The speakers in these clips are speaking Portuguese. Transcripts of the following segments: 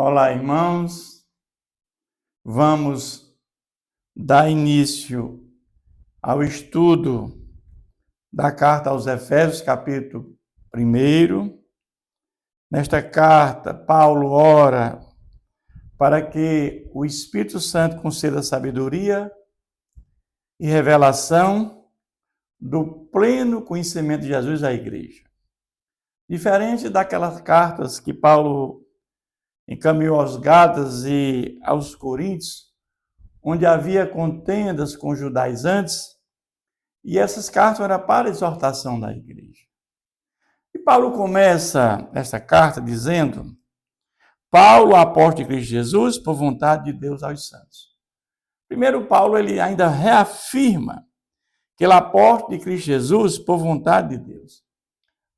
Olá, irmãos. Vamos dar início ao estudo da carta aos Efésios, capítulo 1. Nesta carta, Paulo ora para que o Espírito Santo conceda sabedoria e revelação do pleno conhecimento de Jesus à igreja. Diferente daquelas cartas que Paulo encaminhou aos Gálatas e aos Coríntios, onde havia contendas com os judaizantes, e essas cartas eram para a exortação da igreja. E Paulo começa esta carta dizendo: Paulo, apóstolo de Cristo Jesus, por vontade de Deus aos santos. Primeiro, Paulo ele ainda reafirma que ele é apóstolo de Cristo Jesus por vontade de Deus.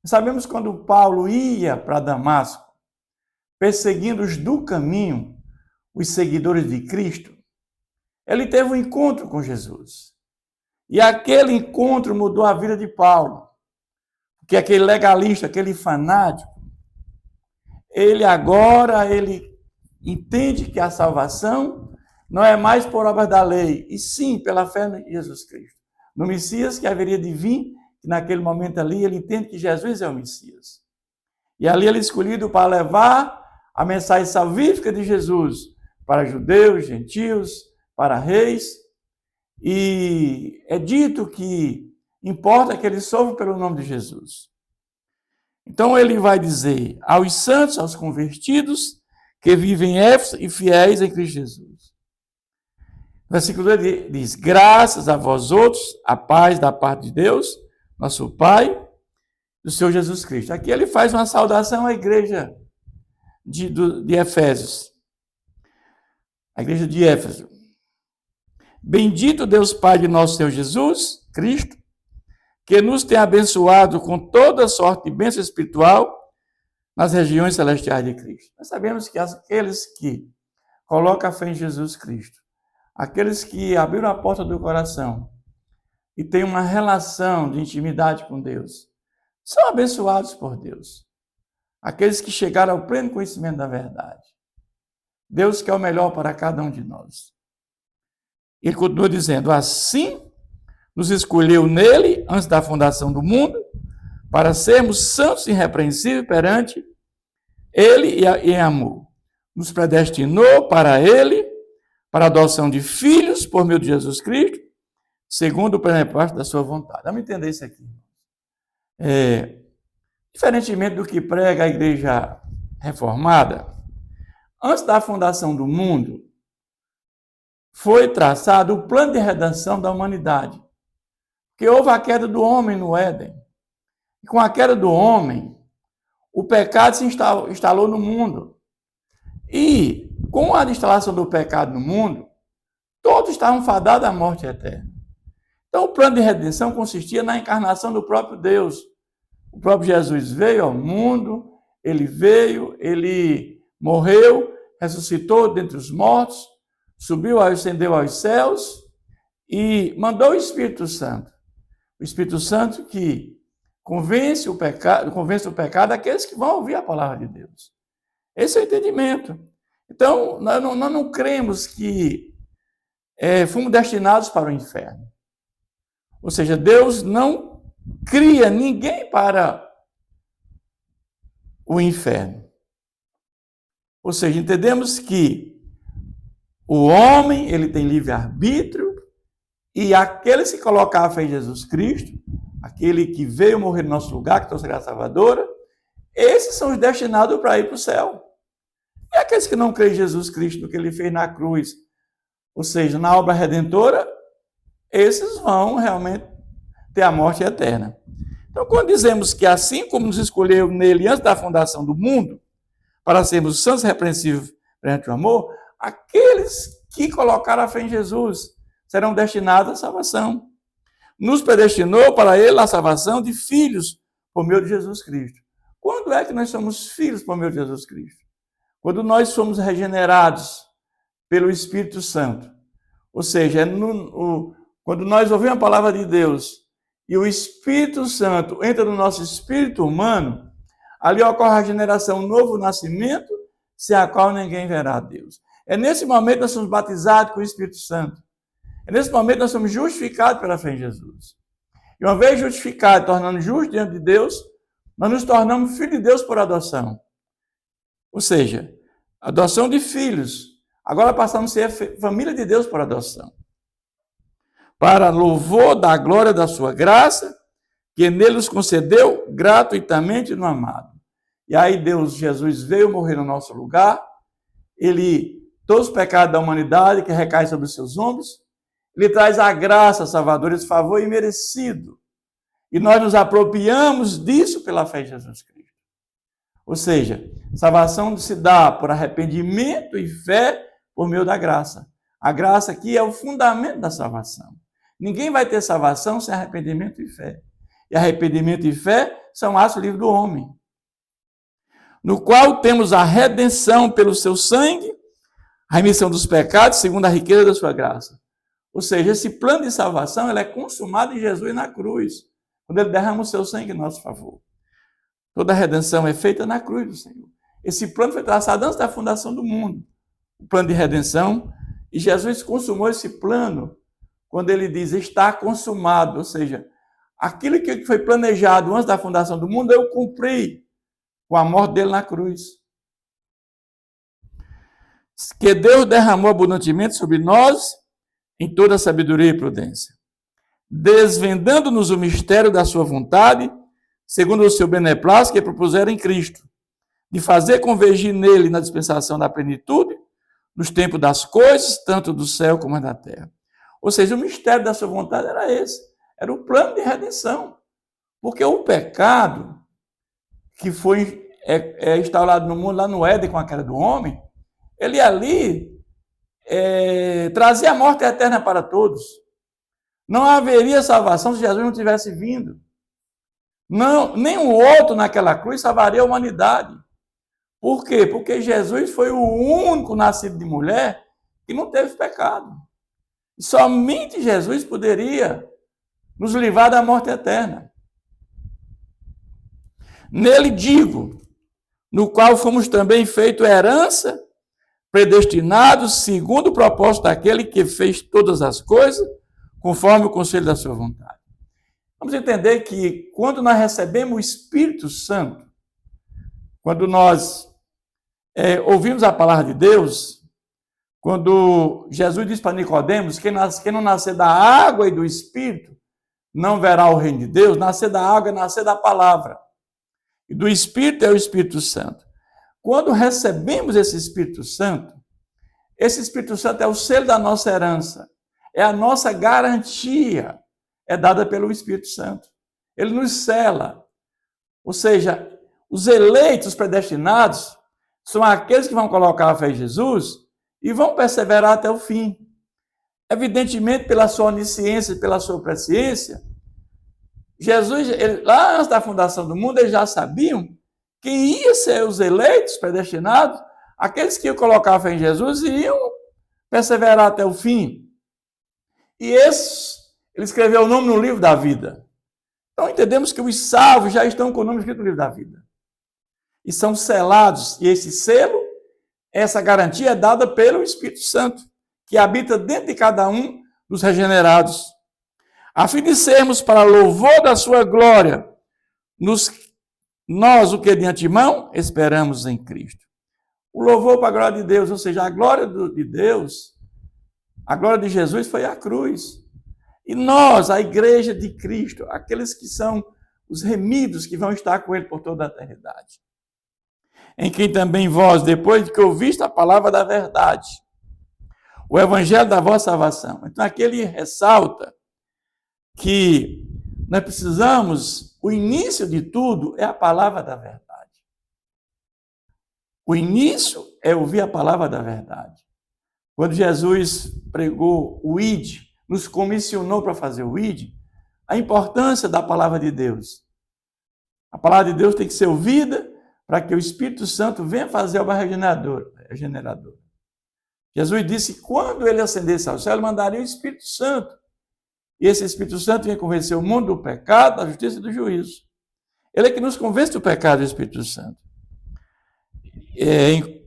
Sabemos quando Paulo ia para Damasco, perseguindo os do caminho, os seguidores de Cristo, ele teve um encontro com Jesus. E aquele encontro mudou a vida de Paulo. Porque aquele legalista, aquele fanático, ele entende que a salvação não é mais por obra da lei, e sim pela fé em Jesus Cristo. No Messias que haveria de vir, que naquele momento ali ele entende que Jesus é o Messias. E ali ele é escolhido para levar a mensagem salvífica de Jesus para judeus, gentios, para reis. E é dito que importa que ele sofra pelo nome de Jesus. Então ele vai dizer aos santos, aos convertidos, que vivem em Éfeso e fiéis em Cristo Jesus. Versículo 2 diz: graças a vós outros, a paz da parte de Deus, nosso Pai, do Senhor Jesus Cristo. Aqui ele faz uma saudação à igreja de Efésios. A igreja de Éfeso. Bendito Deus Pai de nosso Senhor Jesus Cristo, que nos tem abençoado com toda sorte de bênção espiritual nas regiões celestiais de Cristo. Nós sabemos que aqueles que colocam a fé em Jesus Cristo, aqueles que abriram a porta do coração e têm uma relação de intimidade com Deus, são abençoados por Deus. Aqueles que chegaram ao pleno conhecimento da verdade. Deus quer o melhor para cada um de nós. Ele continua dizendo: assim nos escolheu nele, antes da fundação do mundo, para sermos santos e irrepreensíveis perante ele e em amor. Nos predestinou para ele, para a adoção de filhos por meio de Jesus Cristo, segundo o pleno parte da sua vontade. Vamos entender isso aqui. Diferentemente do que prega a igreja reformada, antes da fundação do mundo, foi traçado o plano de redenção da humanidade. Porque houve a queda do homem no Éden. E com a queda do homem, o pecado se instalou no mundo. E com a instalação do pecado no mundo, todos estavam fadados à morte eterna. Então o plano de redenção consistia na encarnação do próprio Deus. O próprio Jesus veio ao mundo, ele morreu, ressuscitou dentre os mortos, subiu, ascendeu aos céus e mandou o Espírito Santo. O Espírito Santo que convence o pecado daqueles que vão ouvir a palavra de Deus. Esse é o entendimento. Então, nós não cremos que fomos destinados para o inferno. Ou seja, Deus não cria ninguém para o inferno. Ou seja, entendemos que o homem ele tem livre-arbítrio e aqueles que colocaram a fé em Jesus Cristo, aquele que veio morrer no nosso lugar, que trouxe a graça salvadora, esses são os destinados para ir para o céu. E aqueles que não creem em Jesus Cristo, no que ele fez na cruz, ou seja, na obra redentora, esses vão realmente ter a morte eterna. Então, quando dizemos que assim como nos escolheu nele antes da fundação do mundo, para sermos santos e irrepreensíveis perante o amor, aqueles que colocaram a fé em Jesus serão destinados à salvação. Nos predestinou para ele a salvação de filhos por meio de Jesus Cristo. Quando é que nós somos filhos por meio de Jesus Cristo? Quando nós somos regenerados pelo Espírito Santo. Ou seja, quando nós ouvimos a palavra de Deus e o Espírito Santo entra no nosso espírito humano, ali ocorre a generação, um novo nascimento, sem a qual ninguém verá a Deus. É nesse momento que nós somos batizados com o Espírito Santo. É nesse momento que nós somos justificados pela fé em Jesus. E uma vez justificados, tornando justos diante de Deus, nós nos tornamos filhos de Deus por adoção. Ou seja, adoção de filhos. Agora passamos a ser família de Deus por adoção. Para louvor da glória da sua graça, que nele nos concedeu gratuitamente no amado. E aí Deus, Jesus veio morrer no nosso lugar, todos os pecados da humanidade que recaem sobre os seus ombros, ele traz a graça salvadora, esse favor imerecido. E nós nos apropriamos disso pela fé em Jesus Cristo. Ou seja, salvação se dá por arrependimento e fé por meio da graça. A graça aqui é o fundamento da salvação. Ninguém vai ter salvação sem arrependimento e fé. E arrependimento e fé são atos livres do homem. No qual temos a redenção pelo seu sangue, a remissão dos pecados, segundo a riqueza da sua graça. Ou seja, esse plano de salvação ele é consumado em Jesus na cruz, quando ele derrama o seu sangue em nosso favor. Toda a redenção é feita na cruz do Senhor. Esse plano foi traçado antes da fundação do mundo. O plano de redenção. E Jesus consumou esse plano quando ele diz, está consumado. Ou seja, aquilo que foi planejado antes da fundação do mundo, eu cumpri com a morte dele na cruz. Que Deus derramou abundantemente sobre nós em toda sabedoria e prudência, desvendando-nos o mistério da sua vontade, segundo o seu beneplácito que propuseram em Cristo, de fazer convergir nele na dispensação da plenitude, nos tempos das coisas, tanto do céu como da terra. Ou seja, o mistério da sua vontade era esse, era o plano de redenção. Porque o pecado que foi instaurado no mundo, lá no Éden, com a queda do homem, ele ali trazia a morte eterna para todos. Não haveria salvação se Jesus não tivesse vindo. Não, nenhum outro naquela cruz salvaria a humanidade. Por quê? Porque Jesus foi o único nascido de mulher que não teve pecado. E somente Jesus poderia nos livrar da morte eterna. Nele digo, no qual fomos também feito herança, predestinados segundo o propósito daquele que fez todas as coisas, conforme o conselho da sua vontade. Vamos entender que quando nós recebemos o Espírito Santo, quando nós ouvimos a palavra de Deus, quando Jesus diz para Nicodemos, quem não nascer da água e do Espírito, não verá o reino de Deus. Nascer da água é nascer da palavra. E do Espírito é o Espírito Santo. Quando recebemos esse Espírito Santo é o selo da nossa herança, é a nossa garantia, é dada pelo Espírito Santo. Ele nos sela. Ou seja, os eleitos predestinados são aqueles que vão colocar a fé em Jesus e vão perseverar até o fim. Evidentemente, pela sua onisciência, pela sua presciência, Jesus, lá antes da fundação do mundo, eles já sabiam quem ia ser os eleitos predestinados, aqueles que iam colocar a fé em Jesus e iam perseverar até o fim. E ele escreveu o nome no livro da vida. Então entendemos que os salvos já estão com o nome escrito no livro da vida. E são selados, e esse selo, essa garantia é dada pelo Espírito Santo, que habita dentro de cada um dos regenerados, a fim de sermos para louvor da sua glória, nós, o que de antemão, esperamos em Cristo. O louvor para a glória de Deus, ou seja, a glória de Deus, a glória de Jesus foi a cruz. E nós, a igreja de Cristo, aqueles que são os remidos que vão estar com Ele por toda a eternidade. Em quem também vós, depois de que ouviste a palavra da verdade, o evangelho da vossa salvação. Então aqui ele ressalta que nós precisamos, o início de tudo é a palavra da verdade. O início é ouvir a palavra da verdade. Quando Jesus pregou o ID, nos comissionou para fazer o ID, a importância da palavra de Deus. A palavra de Deus tem que ser ouvida para que o Espírito Santo venha fazer a obra regeneradora. Jesus disse que quando ele ascendesse ao céu, ele mandaria o Espírito Santo. E esse Espírito Santo vinha convencer o mundo do pecado, da justiça e do juízo. Ele é que nos convence do pecado, o Espírito Santo.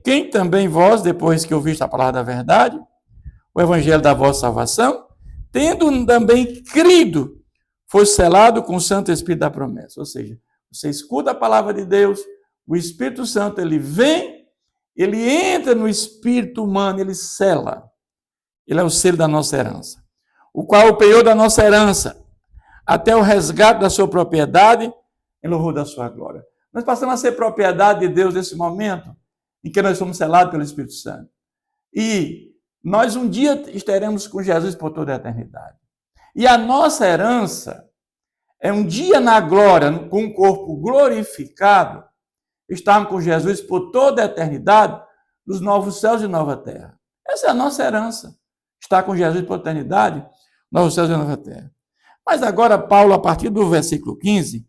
quem também vós, depois que ouviste a palavra da verdade, o evangelho da vossa salvação, tendo também crido, foi selado com o Santo Espírito da promessa. Ou seja, você escuta a palavra de Deus, o Espírito Santo, ele vem, ele entra no espírito humano, ele sela. Ele é o selo da nossa herança, o qual o penhor da nossa herança, até o resgate da sua propriedade, em louvor da sua glória. Nós passamos a ser propriedade de Deus nesse momento em que nós somos selados pelo Espírito Santo. E nós um dia estaremos com Jesus por toda a eternidade. E a nossa herança é um dia na glória, com um corpo glorificado, estarmos com Jesus por toda a eternidade, nos novos céus e nova terra. Essa é a nossa herança. Estar com Jesus por toda a eternidade, novos céus e nova terra. Mas agora Paulo, a partir do versículo 15,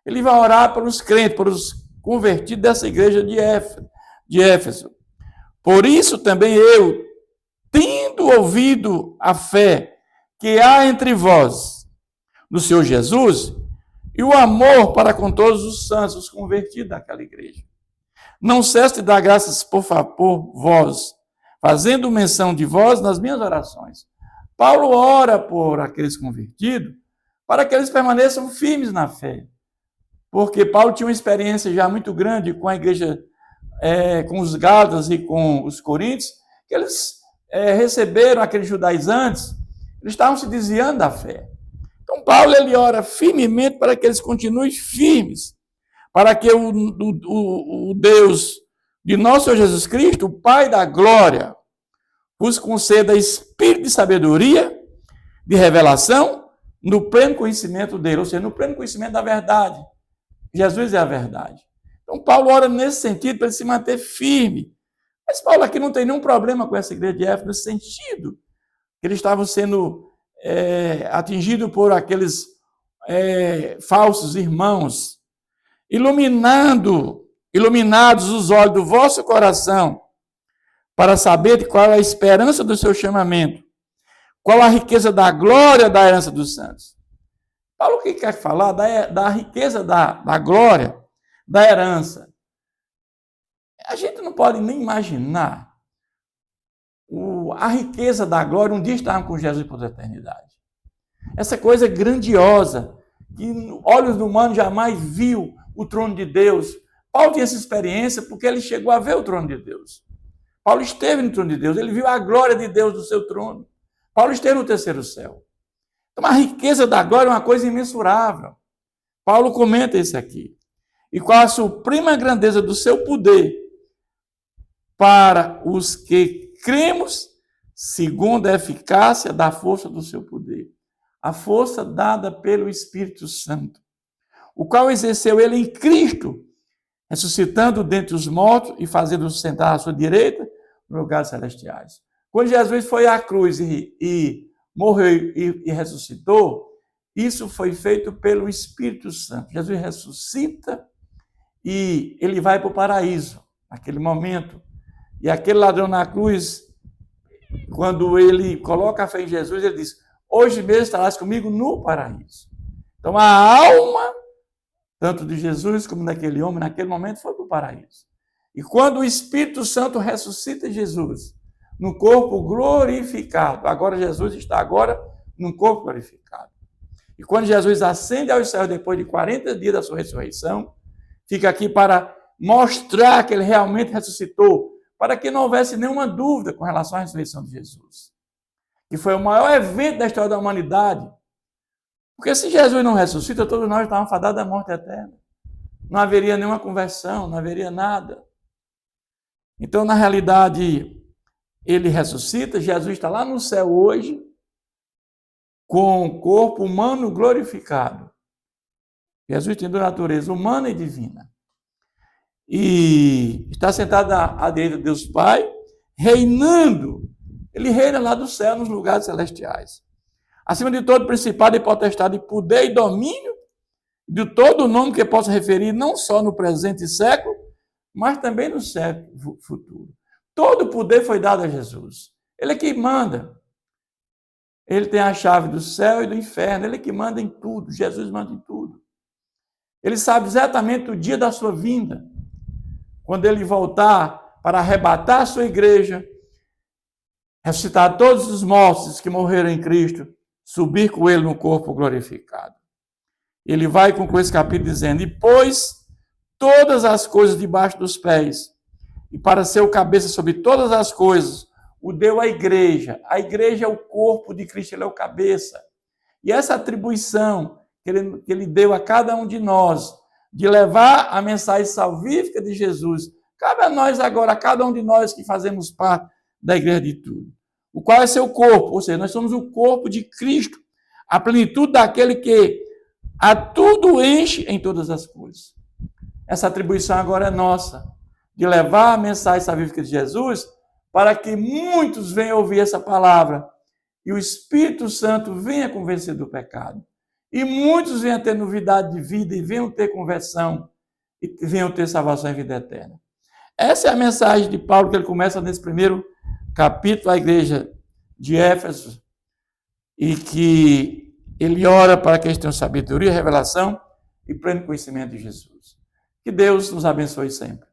ele vai orar pelos crentes, pelos convertidos dessa igreja de Éfeso. Por isso também eu, tendo ouvido a fé que há entre vós, no Senhor Jesus, e o amor para com todos os santos, os convertidos daquela igreja. Não cesse de dar graças por vós, fazendo menção de vós nas minhas orações. Paulo ora por aqueles convertidos, para que eles permaneçam firmes na fé. Porque Paulo tinha uma experiência já muito grande com a igreja, com os Gálatas e com os Coríntios, que eles receberam aqueles judaizantes, eles estavam se desviando da fé. Então Paulo ele ora firmemente para que eles continuem firmes, para que o Deus de nosso Senhor Jesus Cristo, o Pai da glória, vos conceda espírito de sabedoria, de revelação, no pleno conhecimento dele, ou seja, no pleno conhecimento da verdade. Jesus é a verdade. Então, Paulo ora nesse sentido para ele se manter firme. Mas Paulo aqui não tem nenhum problema com essa igreja de Éfeso, nesse sentido, que eles estavam sendo atingidos por aqueles falsos irmãos, iluminados os olhos do vosso coração, para saber qual é a esperança do seu chamamento, qual a riqueza da glória da herança dos santos. Paulo o que quer falar da riqueza da glória, da herança. A gente não pode nem imaginar a riqueza da glória, um dia estarmos com Jesus por eternidade. Essa coisa grandiosa, que olhos humanos jamais viu o trono de Deus. Paulo tinha essa experiência porque ele chegou a ver o trono de Deus. Paulo esteve no trono de Deus, ele viu a glória de Deus do seu trono. Paulo esteve no terceiro céu. Então, a riqueza da glória é uma coisa imensurável. Paulo comenta isso aqui. E qual a suprema grandeza do seu poder para os que cremos segundo a eficácia da força do seu poder. A força dada pelo Espírito Santo, o qual exerceu ele em Cristo, ressuscitando dentre os mortos e fazendo-o sentar à sua direita nos lugares celestiais. Quando Jesus foi à cruz e morreu e ressuscitou, isso foi feito pelo Espírito Santo. Jesus ressuscita e ele vai para o paraíso, naquele momento. E aquele ladrão na cruz, quando ele coloca a fé em Jesus, ele diz: hoje mesmo estarás comigo no paraíso. Então a alma, tanto de Jesus como daquele homem, naquele momento foi para o paraíso. E quando o Espírito Santo ressuscita Jesus, no corpo glorificado, agora Jesus está agora num corpo glorificado. E quando Jesus ascende aos céus depois de 40 dias da sua ressurreição, fica aqui para mostrar que ele realmente ressuscitou, para que não houvesse nenhuma dúvida com relação à ressurreição de Jesus. Que foi o maior evento da história da humanidade. Porque se Jesus não ressuscita, todos nós estávamos fadados à morte eterna. Não haveria nenhuma conversão, não haveria nada. Então, na realidade, ele ressuscita, Jesus está lá no céu hoje, com o corpo humano glorificado. Jesus tem natureza humana e divina. E está sentado à direita de Deus Pai, reinando. Ele reina lá do céu, nos lugares celestiais. Acima de todo principado e potestade, poder e domínio, de todo o nome que possa referir, não só no presente século, mas também no século futuro. Todo o poder foi dado a Jesus. Ele é que manda. Ele tem a chave do céu e do inferno. Ele é que manda em tudo. Jesus manda em tudo. Ele sabe exatamente o dia da sua vinda. Quando ele voltar para arrebatar a sua igreja, ressuscitar todos os mortos que morreram em Cristo, subir com ele no corpo glorificado. Ele vai concluir esse capítulo dizendo: e pôs todas as coisas debaixo dos pés, e para ser o cabeça sobre todas as coisas, o deu à igreja. A igreja é o corpo de Cristo, ele é o cabeça. E essa atribuição que ele deu a cada um de nós, de levar a mensagem salvífica de Jesus, cabe a nós agora, a cada um de nós que fazemos parte da igreja de tudo. O qual é seu corpo, ou seja, nós somos o corpo de Cristo, a plenitude daquele que a tudo enche em todas as coisas. Essa atribuição agora é nossa, de levar a mensagem salvífica de Jesus, para que muitos venham ouvir essa palavra, e o Espírito Santo venha convencer do pecado. E muitos venham ter novidade de vida, e venham ter conversão, e venham ter salvação e vida eterna. Essa é a mensagem de Paulo, que ele começa nesse primeiro capítulo à igreja de Éfeso, e que ele ora para que eles tenham sabedoria, revelação e pleno conhecimento de Jesus. Que Deus nos abençoe sempre.